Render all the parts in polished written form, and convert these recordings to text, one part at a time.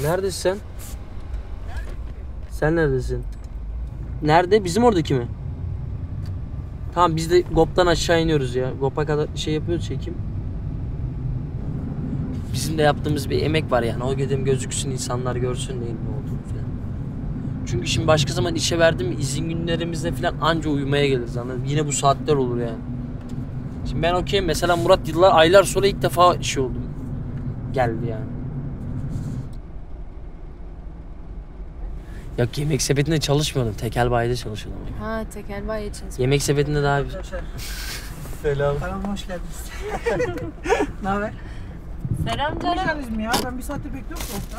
Neredesin sen? Sen neredesin? Nerede? Bizim oradaki mi? Tamam biz de GOP'tan aşağı iniyoruz ya. GOP'a kadar şey yapıyoruz, çekim. Bizim de yaptığımız bir emek var yani. O dedim gözüksün, insanlar görsün neyin ne olduğunu falan. Çünkü şimdi başka zaman işe verdim mi izin günlerimizde falan anca uyumaya geliriz, anladın mı? Yine bu saatler olur yani. Şimdi ben okeyim. Mesela Murat aylar sonra ilk defa şey oldum. Geldi yani. Ya Yemek Sepeti'nde çalışmıyordum. Tekel bayide çalışıyordum. Ha, tekel bayi için. Yemek Sepeti'nde daha bir... Selam. Kanalıma hoş geldiniz. Ne haber? Selam canım. Hoş geldiniz mi ya? Ben bir saattir bekliyorum soğukta.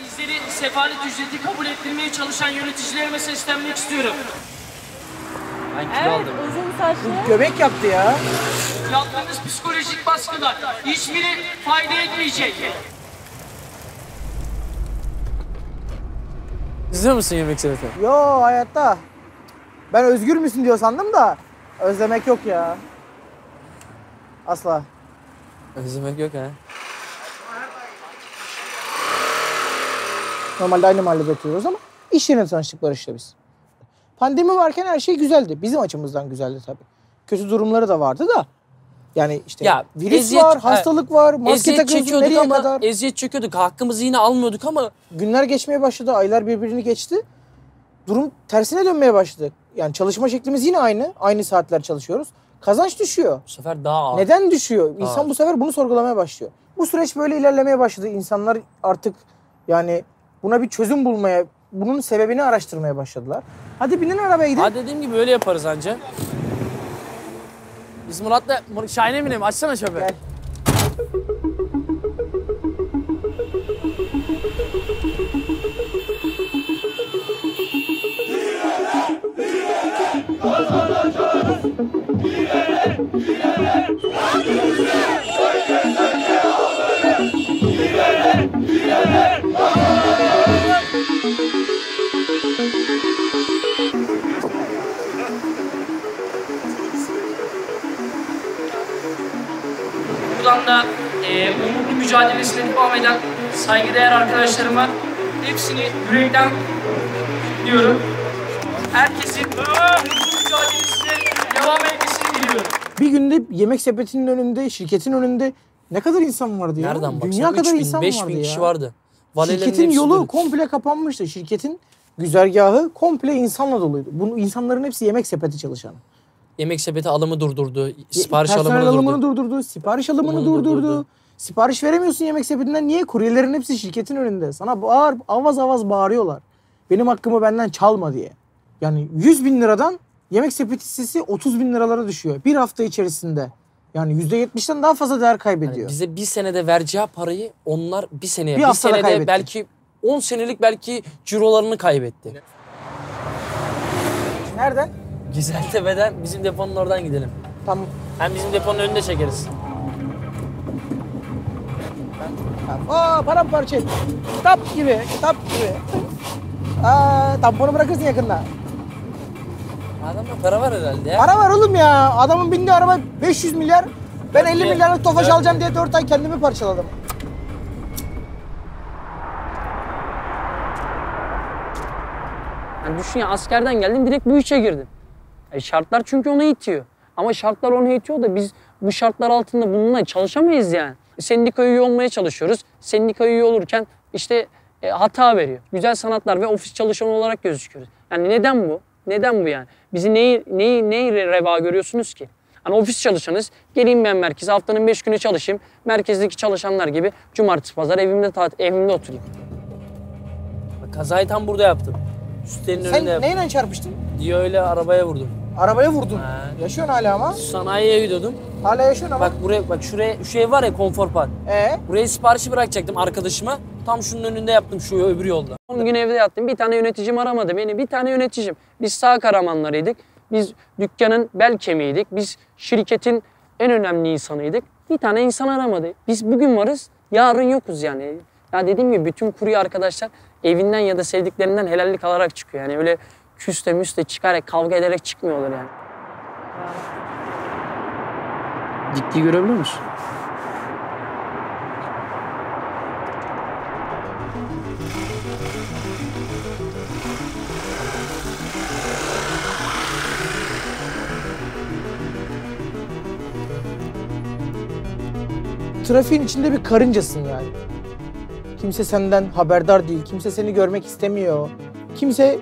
Bizleri sefalet ücreti kabul ettirmeye çalışan yöneticilerime seslenmek istiyorum. Ben kilo aldım. Uzun saçlı. Göbek yaptı ya. Yaptığınız psikolojik baskılar hiçbiri fayda etmeyecek. İzliyor musun Yemek Sepeti? Yo, hayatta. Ben özgür müsün diyor sandım da özlemek yok ya. Asla. Özlemek yok ha. Normalde aynı mahallede oturuyoruz ama iş yerine tanıştık Barış'la biz. Pandemi varken her şey güzeldi. Bizim açımızdan güzeldi tabii. Kötü durumları da vardı da. Yani işte Ya, virüs var, hastalık var, maske eziyet takıyorsun çekiyorduk nereye ama, kadar. eziyet çekiyorduk. Hakkımızı yine almıyorduk ama... Günler geçmeye başladı, aylar birbirini geçti. Durum tersine dönmeye başladı. Yani çalışma şeklimiz yine aynı. Aynı saatler çalışıyoruz. Kazanç düşüyor. Bu sefer daha ağır. Neden düşüyor? İnsan Ağır. bu sefer bunu sorgulamaya başlıyor. Bu süreç böyle ilerlemeye başladı. İnsanlar artık yani buna bir çözüm bulmaya, bunun sebebini araştırmaya başladılar. Hadi binin arabaya gidelim. Ha, dediğim gibi öyle yaparız anca. Biz Murat'la Şahin'e binelim. Açsana şoför. Gel. Buradan da umutlu mücadelesine devam eden saygıdeğer arkadaşlarıma hepsini yürekten diliyorum. Herkesin umutlu mücadelesine devam etmesini diliyorum. Bir günde Yemek Sepeti'nin önünde, şirketin önünde ne kadar insan vardı ya? Nereden baksana? Dünya kadar 3000, insan 5000 vardı kişi ya. vardı. Valelerin Şirketin hepsi yolu dolu. komple kapanmıştı. Şirketin güzergahı komple insanla doluydu. Bu insanların hepsi Yemek Sepeti çalışanı. Yemek Sepeti alımı durdurdu. Sipariş Personel alımını durdurdu. durdurdu. Sipariş alımını Alımını durdurdu. durdurdu. Sipariş veremiyorsun Yemek Sepeti'nden. Niye? Kuryelerin hepsi şirketin önünde. Sana avaz avaz bağırıyorlar. Benim hakkımı benden çalma diye. Yani 100.000 liradan Yemek Sepeti hissesi 30.000 liralara düşüyor. Bir hafta içerisinde. Yani %70'den daha fazla değer kaybediyor. Yani bize bir senede vereceği parayı onlar bir seneye, Bir bir haftada senede kaybetti. belki 10 senelik belki cirolarını kaybetti. Nereden? Güzeltepe'den bizim deponun oradan gidelim. Tamam. Hem bizim deponun önünde çekeriz. Aa, paramparça et. Kitap gibi, kitap gibi. Tamponu bırakırsın yakında. Adamda para var herhalde ya. Para var oğlum ya. Adamın bindiği araba 500 milyar. Ben 50 Dört milyarlık Tofaş dört alacağım diye 4 ay kendimi parçaladım. Yani düşün ya, askerden geldin direkt bu işe girdin. Şartlar çünkü onu itiyor. Ama şartlar onu itiyor da biz bu şartlar altında bununla çalışamayız yani. Sendika üye olmaya çalışıyoruz. Sendika üye olurken işte hata veriyor. Güzel sanatlar ve ofis çalışanı olarak gözüküyoruz. Yani neden bu? Neden bu yani? Bizi neyi reva görüyorsunuz ki? Hani ofis çalışanız, geleyim ben merkeze, haftanın 5 günü çalışayım. Merkezdeki çalışanlar gibi cumartesi pazar evimde oturayım. Bak, kazayı tam burada yaptım. Sütlerin Sen önünde neyle çarpıştın? diye öyle arabaya vurdum. Arabaya vurdun. Ha. Yaşıyorsun hala ama. Sanayiye gidiyordum. Hala yaşıyorsun ama. Bak buraya, bak şuraya, şu ev var ya, konfor park. Buraya siparişi bırakacaktım arkadaşıma. Tam şunun önünde yaptım, şu öbür yolda. 10 gün evde yattım. Bir tane yöneticim aramadı beni. Bir tane yöneticim. Biz sağ karamanlarıydık. Biz dükkanın bel kemiğiydik. Biz şirketin en önemli insanıydık. Bir tane insan aramadı. Biz bugün varız, yarın yokuz yani. Ya dediğim gibi bütün kurye arkadaşlar evinden ya da sevdiklerinden helallik alarak çıkıyor. Yani öyle küste müste çıkarak, kavga ederek çıkmıyorlar yani. Dikliği görebiliyor musun? Trafiğin içinde bir karıncasın yani. Kimse senden haberdar değil, kimse seni görmek istemiyor. Kimse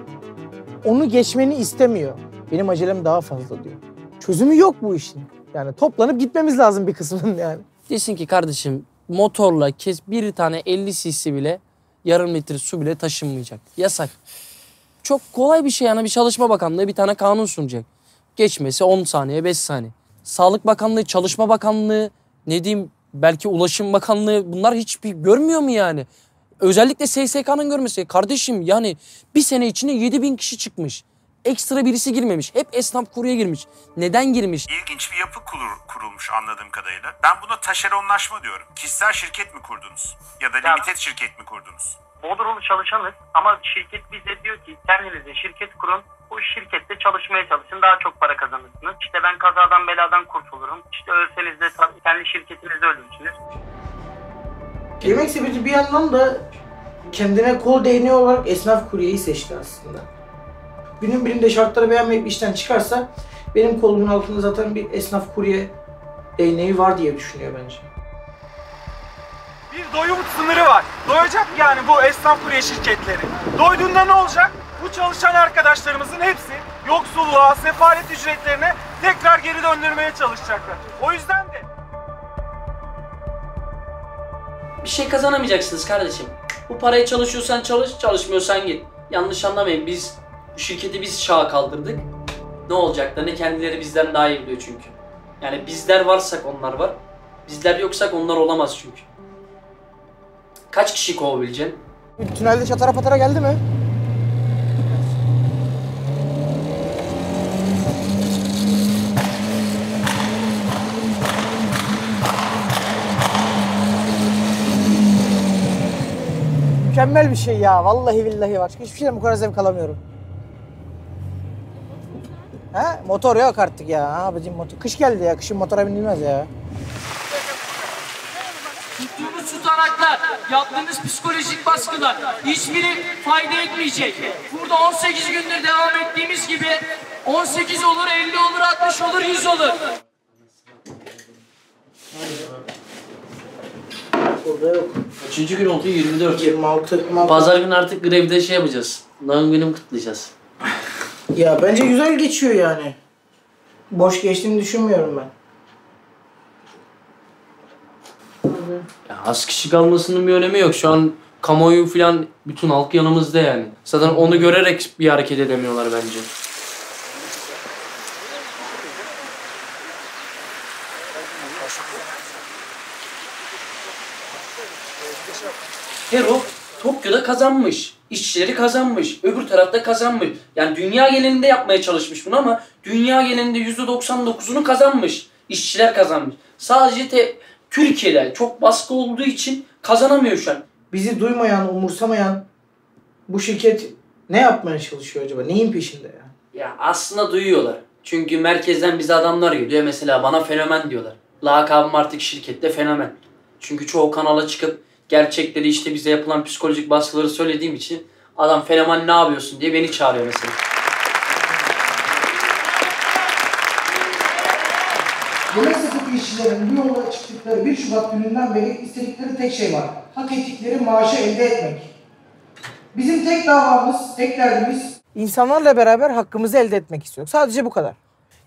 onu geçmeni istemiyor. Benim acelem daha fazla diyor. Çözümü yok bu işin. Yani toplanıp gitmemiz lazım bir kısmının yani. Desin ki kardeşim motorla bir tane 50 cc bile yarım litre su bile taşınmayacak. Yasak. Çok kolay bir şey yani bir Çalışma Bakanlığı bir tane kanun sunacak. Geçmesi 10 saniye 5 saniye. Sağlık Bakanlığı, Çalışma Bakanlığı ne diyeyim belki Ulaşım Bakanlığı bunlar hiçbir görmüyor mu yani? Özellikle SSK'nın görmesi. Kardeşim yani bir sene içinde 7.000 kişi çıkmış. Ekstra birisi girmemiş. Hep esnaf kurye girmiş. Neden girmiş? İlginç bir yapı kurulmuş anladığım kadarıyla. Ben buna taşeronlaşma diyorum. Kişisel şirket mi kurdunuz? Ya da limited şirket mi kurdunuz? Bodrumlu çalışanız ama şirket bize diyor ki kendinize şirket kurun. Bu şirkette çalışmaya çalışın. Daha çok para kazanırsınız. İşte ben kazadan beladan kurtulurum. İşte ölseniz de kendi şirketinizde ölürsünüz. Yemek Sepeti bir yandan da kendine kol değneği olarak esnaf kuryeyi seçti aslında. Günün birinde şartları beğenmeyip işten çıkarsa benim kolumun altında zaten bir esnaf kurye değneği var diye düşünüyor bence. Bir doyum sınırı var. Doyacak yani bu esnaf kurye şirketleri. Doyduğunda ne olacak? Bu çalışan arkadaşlarımızın hepsi yoksulluğa, sefalet ücretlerine tekrar geri döndürmeye çalışacaklar. O yüzden de Bir şey kazanamayacaksınız kardeşim. Bu parayı çalışıyorsan çalış, çalışmıyorsan git. Yanlış anlamayın biz bu şirketi biz şaha kaldırdık. Ne olacaklarını kendileri bizden daha iyi biliyor çünkü. Yani bizler varsak onlar var. Bizler yoksak onlar olamaz çünkü. Kaç kişi kovabileceksin? Tünelde çatara patara geldi mi? Mükemmel bir şey ya. Vallahi billahi başka hiçbir şeyden bu kadar zevk alamıyorum. Ha? Motor yok artık ya. Abicim motor. Kış geldi ya. Kışın motora binilmez ya. Tuttuğunuz tutanaklar, yaptığınız psikolojik baskılar hiçbiri fayda etmeyecek. Burada 18 gündür devam ettiğimiz gibi 18 olur, 50 olur, 60 olur, 100 olur. Burada yok. Kaçıncı gün oldu? 24. 26. Pazar günü artık grevde şey yapacağız. Doğum günümü kutlayacağız. Ya bence güzel geçiyor yani. Boş geçtiğini düşünmüyorum ben. Ya az kişi kalmasının bir önemi yok. Şu an kamuoyu falan bütün halk yanımızda yani. Zaten onu görerek bir hareket edemiyorlar bence. Hero Tokyo'da kazanmış. İşçileri kazanmış. Öbür tarafta kazanmış. Yani dünya genelinde yapmaya çalışmış bunu ama dünya genelinde %99'unu kazanmış. İşçiler kazanmış. Sadece Türkiye'de çok baskı olduğu için kazanamıyor şu an. Bizi duymayan, umursamayan bu şirket ne yapmaya çalışıyor acaba? Neyin peşinde ya? Ya aslında duyuyorlar. Çünkü merkezden bize adamlar geliyor. Mesela bana fenomen diyorlar. Lakabım artık şirkette fenomen. Çünkü çoğu kanala çıkıp gerçekleri işte bize yapılan psikolojik baskıları söylediğim için adam fenomen ne yapıyorsun diye beni çağırıyor mesela. Yemek sepeti işçilerin bu yola çıktıkları 1 Şubat gününden beri istedikleri tek şey var. Hak ettikleri maaşı elde etmek. Bizim tek davamız, tek derdimiz İnsanlarla beraber hakkımızı elde etmek istiyoruz. Sadece bu kadar.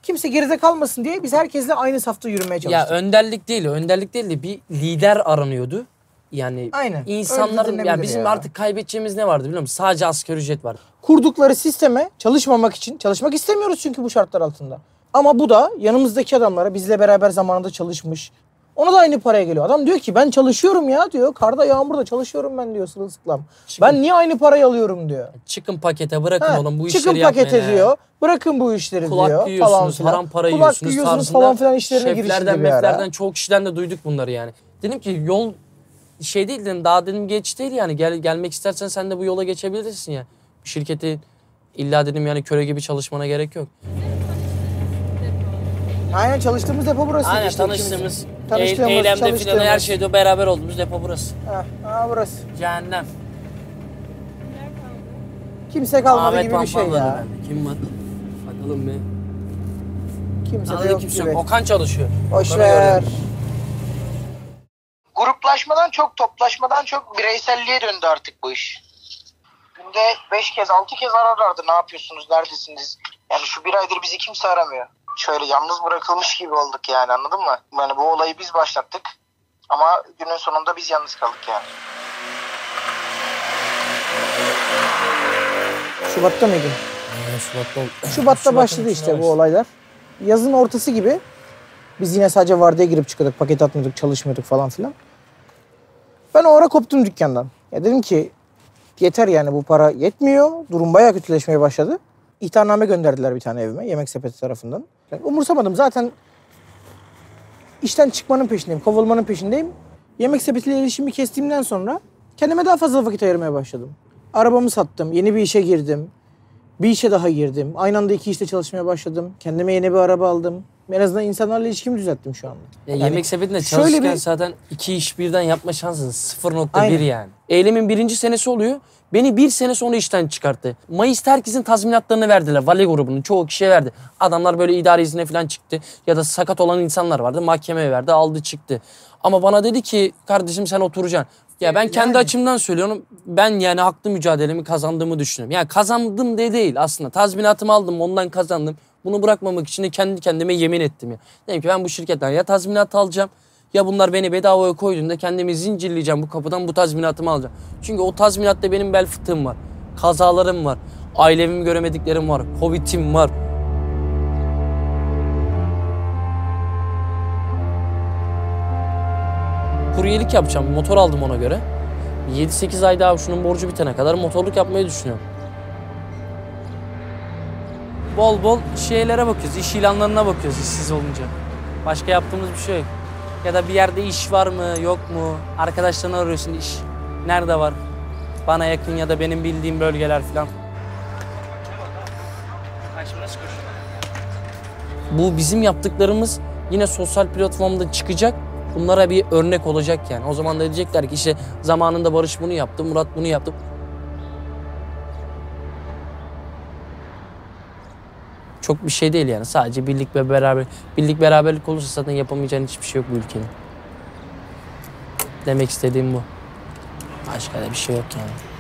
Kimse geride kalmasın diye biz herkesle aynı safta yürümeye Ya çalıştık. önderlik değil, önderlik değil de bir lider aranıyordu. Yani Aynen. insanların Öyle ya bizim ya. artık kaybedeceğimiz ne vardı biliyor musun? Sadece asgari ücret vardı. Kurdukları sisteme çalışmamak için, çalışmak istemiyoruz çünkü bu şartlar altında. Ama bu da yanımızdaki adamlara bizle beraber zamanında çalışmış. Ona da aynı paraya geliyor. Adam diyor ki ben çalışıyorum ya diyor. Karda yağmurda çalışıyorum ben diyor sırılsıklam. Ben niye aynı parayı alıyorum diyor. Çıkın pakete bırakın oğlum bu işleri çıkın yapmayın. pakete diyor. Bırakın bu işleri Kulak diyor. yiyorsunuz, Falan haram para Kulak yiyorsunuz yiyorsunuz tarzında falan filan işlerine şeflerden, girişti bir ara. meflerden çoğu kişiden de duyduk bunları yani. Dedim ki yol şey değil dedim daha dedim geç değil yani gelmek istersen sen de bu yola geçebilirsin ya. Şirketi illa dedim yani köle gibi çalışmana gerek yok. Aynen çalıştığımız depo burası. Aynen işte tanıştığımız, Tanıştığımız, eylemde filan çalıştığımız. her şeyde beraber olduğumuz depo burası. Burası. Cehennem. Kimse kalmadı Ahmet gibi bir şey Pampal'da ya. bende. Kim var? Bakalım bir. Kimse de Arada yok kimse gibi. yok. Okan çalışıyor. Boş Okan'ı ver. görelim. Gruplaşmadan çok, toplaşmadan çok bireyselliğe döndü artık bu iş. Günde 5 kez, 6 kez ararlardı. Ne yapıyorsunuz, neredesiniz? Yani şu bir aydır bizi kimse aramıyor. Şöyle yalnız bırakılmış gibi olduk yani, anladın mı? Yani bu olayı biz başlattık. Ama günün sonunda biz yalnız kaldık yani. Şubat'ta mıydı? Şubat'ta başladı işte bu olaylar. Yazın ortası gibi. Biz yine sadece vardiyaya girip çıkıyorduk. Paket atmıyorduk, çalışmıyorduk falan filan. Ben o ara koptum dükkandan. Ya dedim ki yeter yani, bu para yetmiyor. Durum bayağı kötüleşmeye başladı. İhtarname gönderdiler bir tane evime, Yemek Sepeti tarafından. Yani umursamadım zaten, işten çıkmanın peşindeyim, kovulmanın peşindeyim. Yemek Sepeti'yle ilişkimi kestiğimden sonra kendime daha fazla vakit ayırmaya başladım. Arabamı sattım, yeni bir işe girdim. Bir işe daha girdim. Aynı anda 2 işte çalışmaya başladım. Kendime yeni bir araba aldım. En azından insanlarla ilişkimi düzelttim şu anda. Ya Yemek Sepeti'nde şöyle çalışırken bir- zaten 2 iş birden yapma şansın 0.1 Aynen. yani. Eylemin 1. senesi oluyor. Beni 1 sene sonra işten çıkarttı. Mayıs'ta herkesin tazminatlarını verdiler. Vale grubunun çoğu kişiye verdi. Adamlar böyle idari izine falan çıktı. Ya da sakat olan insanlar vardı. Mahkemeye verdi, aldı çıktı. Ama bana dedi ki kardeşim sen oturacaksın. Ya ben kendi açımdan söylüyorum. Ben yani haklı mücadelemi kazandığımı düşünüyorum. Yani kazandım diye değil aslında. Tazminatımı aldım, ondan kazandım. Bunu bırakmamak için de kendi kendime yemin ettim ya. Dedim ki ben bu şirketten ya tazminat alacağım, ya bunlar beni bedavaya koyduğunda kendimi zincirleyeceğim bu kapıdan, bu tazminatımı alacağım. Çünkü o tazminatta benim bel fıtığım var. Kazalarım var. Ailemi göremediklerim var. Covid'im var. Kuryelik yapacağım. Motor aldım ona göre. 7-8 ay daha şunun borcu bitene kadar motorluk yapmayı düşünüyorum. Bol bol şeylere bakıyoruz. İş ilanlarına bakıyoruz işsiz olunca. Başka yaptığımız bir şey yok. Ya da bir yerde iş var mı, yok mu? Arkadaşlarını arıyorsun, iş nerede var? Bana yakın ya da benim bildiğim bölgeler falan. Bu bizim yaptıklarımız yine sosyal platformda çıkacak. Bunlara bir örnek olacak yani. O zaman da diyecekler ki işte zamanında Barış bunu yaptı, Murat bunu yaptı. Çok bir şey değil yani. Sadece birlik ve beraberlik olursa zaten yapamayacağın hiçbir şey yok bu ülkenin. Demek istediğim bu. Başka da bir şey yok yani.